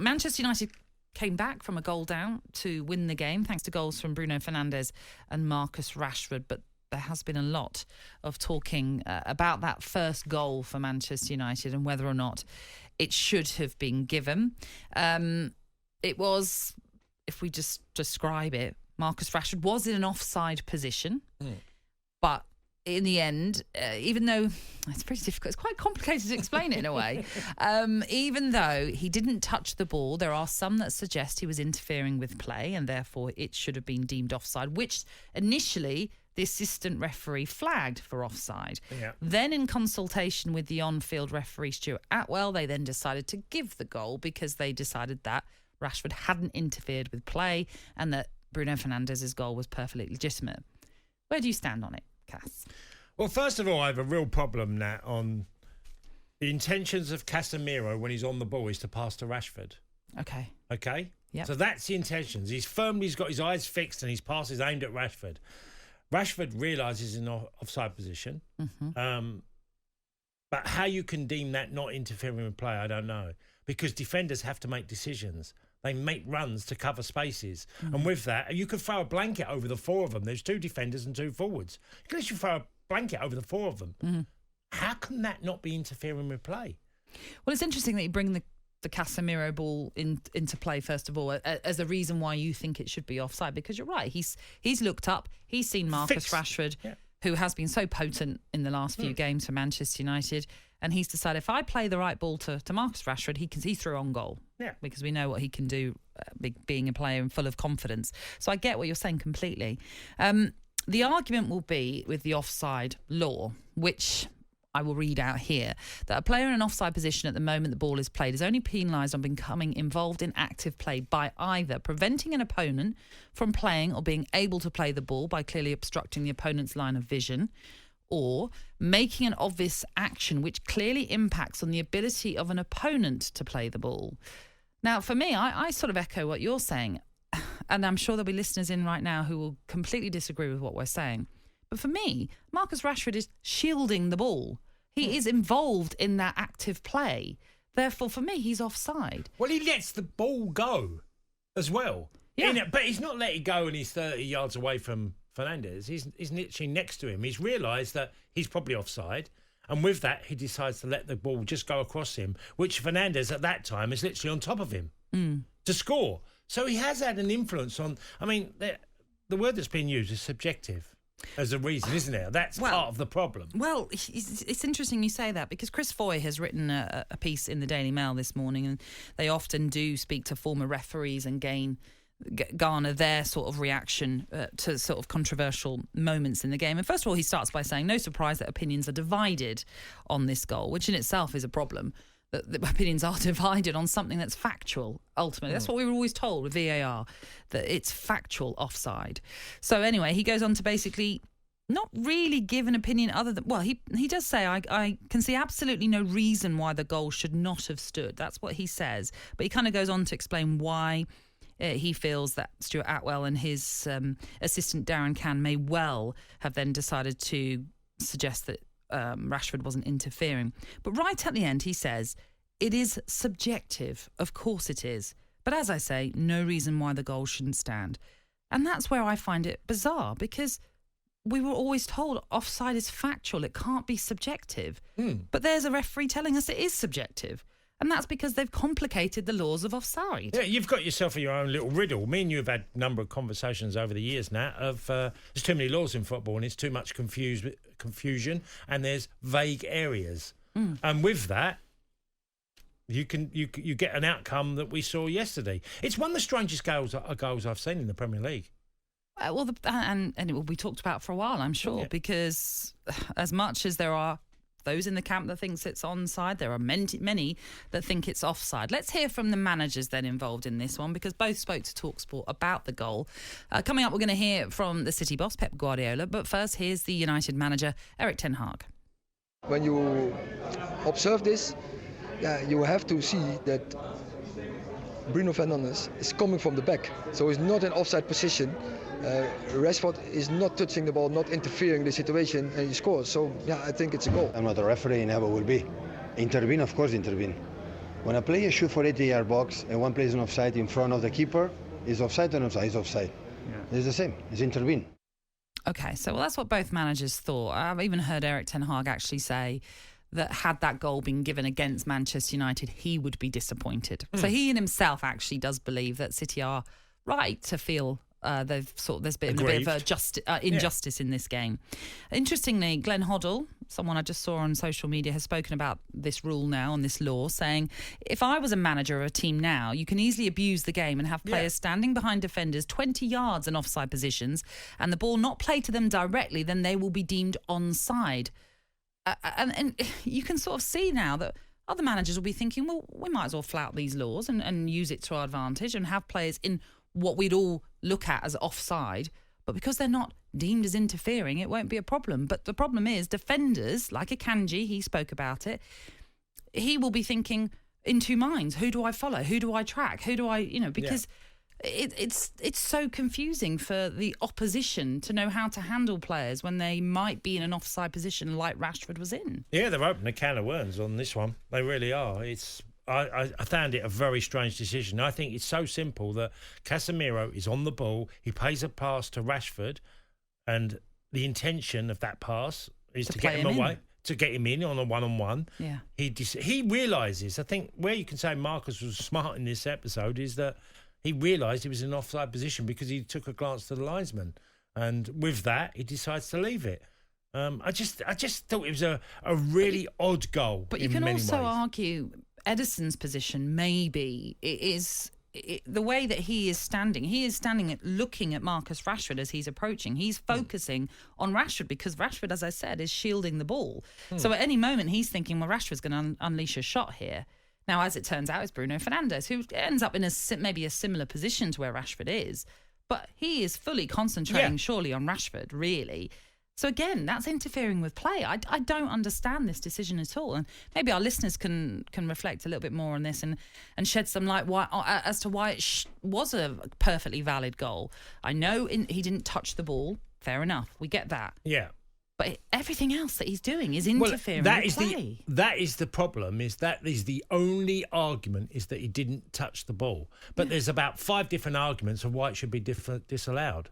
Manchester United came back from a goal down to win the game, thanks to goals from Bruno Fernandes and Marcus Rashford. But there has been a lot of talking about that first goal for Manchester United and whether or not it should have been given. It was, if we just describe it, Marcus Rashford was in an offside position, but in the end, even though it's pretty difficult, it's quite complicated to explain it in a way, even though he didn't touch the ball, there are some that suggest he was interfering with play and therefore it should have been deemed offside, which initially the assistant referee flagged for offside. Yeah. Then in consultation with the on-field referee Stuart Atwell, they then decided to give the goal because they decided that Rashford hadn't interfered with play and that Bruno Fernandes' goal was perfectly legitimate. Where do you stand on it, Cass? Well, first of all, I have a real problem, Nat, on the intentions of Casemiro when he's on the ball is to pass to Rashford. Okay. Okay? Yep. So that's the intentions. He's got his eyes fixed and his pass is aimed at Rashford. Rashford realises in an offside position. Mm-hmm. But how you can deem that not interfering with play, I don't know. Because defenders have to make decisions. They make runs to cover spaces. Mm-hmm. And with that, you could throw a blanket over the four of them. There's 2 defenders and 2 forwards. Unless you throw a blanket over the 4 of them, how can that not be interfering with play? Well, it's interesting that you bring the Casemiro ball into play, first of all, as a reason why you think it should be offside, because you're right. He's looked up. He's seen Marcus Rashford, who has been so potent in the last few games for Manchester United, and he's decided if I play the right ball to Marcus Rashford, he's through on goal. Yeah, because we know what he can do, being a player and full of confidence. So I get what you're saying completely. The argument will be with the offside law, which I will read out here, that a player in an offside position at the moment the ball is played is only penalised on becoming involved in active play by either preventing an opponent from playing or being able to play the ball by clearly obstructing the opponent's line of vision, or making an obvious action which clearly impacts on the ability of an opponent to play the ball. Now, for me, I sort of echo what you're saying, and I'm sure there'll be listeners in right now who will completely disagree with what we're saying. But for me, Marcus Rashford is shielding the ball. He is involved in that active play. Therefore, for me, he's offside. Well, he lets the ball go as well. Yeah. But he's not letting go and he's 30 yards away from Fernandes. He's literally next to him. He's realised that he's probably offside. And with that, he decides to let the ball just go across him, which Fernandes at that time is literally on top of him to score. So he has had an influence on... I mean, the word that's been used is subjective as a reason, isn't it? That's part of the problem. Well, it's interesting you say that, because Chris Foy has written a piece in the Daily Mail this morning, and they often do speak to former referees and garner their sort of reaction to sort of controversial moments in the game. And first of all, he starts by saying, no surprise that opinions are divided on this goal, which in itself is a problem. That the opinions are divided on something that's factual, ultimately. That's what we were always told with VAR, that it's factual offside. So anyway, he goes on to basically not really give an opinion other than... Well, he does say, I can see absolutely no reason why the goal should not have stood. That's what he says. But he kind of goes on to explain why he feels that Stuart Atwell and his assistant Darren Cann may well have then decided to suggest that Rashford wasn't interfering. But right at the end, he says, it is subjective. Of course it is. But as I say, no reason why the goal shouldn't stand. And that's where I find it bizarre, because we were always told offside is factual. It can't be subjective. But there's a referee telling us it is subjective. And that's because they've complicated the laws of offside. Yeah, you've got yourself your own little riddle. Me and you have had a number of conversations over the years, Nat, of there's too many laws in football and it's too much confusion and there's vague areas. And with that, you get an outcome that we saw yesterday. It's one of the strangest goals I've seen in the Premier League. And it will be talked about for a while, I'm sure, because as much as there are those in the camp that thinks it's onside, there are many that think it's offside. Let's hear from the managers then involved in this one, because both spoke to talkSPORT about the goal. Coming up, we're going to hear from the City boss, Pep Guardiola. But first, here's the United manager, Erik ten Hag. When you observe this, you have to see that Bruno Fernandes is coming from the back. So he's not in offside position. Rashford is not touching the ball, not interfering in the situation, and he scores. So, I think it's a goal. I'm not a referee, never will be. Intervene, of course, intervene. When a player shoots for 80-yard box and one plays an offside in front of the keeper, is offside or offside? It's offside. Yeah. It's the same. It's intervene. Okay, so that's what both managers thought. I've even heard Erik Ten Hag actually say that had that goal been given against Manchester United, he would be disappointed. So he in himself actually does believe that City are right to feel there's been a bit of injustice in this game. Interestingly, Glenn Hoddle, someone I just saw on social media, has spoken about this rule now and this law, saying, if I was a manager of a team now, you can easily abuse the game and have players standing behind defenders 20 yards in offside positions and the ball not played to them directly, then they will be deemed onside. And you can sort of see now that other managers will be thinking, well, we might as well flout these laws and use it to our advantage and have players in what we'd all look at as offside, but because they're not deemed as interfering, it won't be a problem. But the problem is defenders, like Akanji, he spoke about it, he will be thinking in two minds, who do I follow? Who do I track? Who do I, because it's so confusing for the opposition to know how to handle players when they might be in an offside position like Rashford was in. Yeah, they're opening a can of worms on this one. They really are. I found it a very strange decision. I think it's so simple that Casemiro is on the ball, he plays a pass to Rashford, and the intention of that pass is to get him away, to get him in on a one-on-one. Yeah. He realises, I think where you can say Marcus was smart in this episode is that he realised he was in an offside position because he took a glance to the linesman, and with that he decides to leave it. I just thought it was a really odd goal. But you can also argue Ederson's position maybe the way that he is standing looking at Marcus Rashford as he's approaching. He's focusing on Rashford because Rashford, as I said, is shielding the ball. So at any moment he's thinking, well, Rashford's going to unleash a shot here. Now, as it turns out, it's Bruno Fernandes, who ends up in maybe a similar position to where Rashford is. But he is fully concentrating surely on Rashford, really. So again, that's interfering with play. I don't understand this decision at all. And maybe our listeners can reflect a little bit more on this and shed some light as to why it was a perfectly valid goal. I know he didn't touch the ball. Fair enough. We get that. Yeah. But everything else that he's doing is interfering with play. That is the problem, is the only argument is that he didn't touch the ball. But there's about 5 different arguments of why it should be disallowed.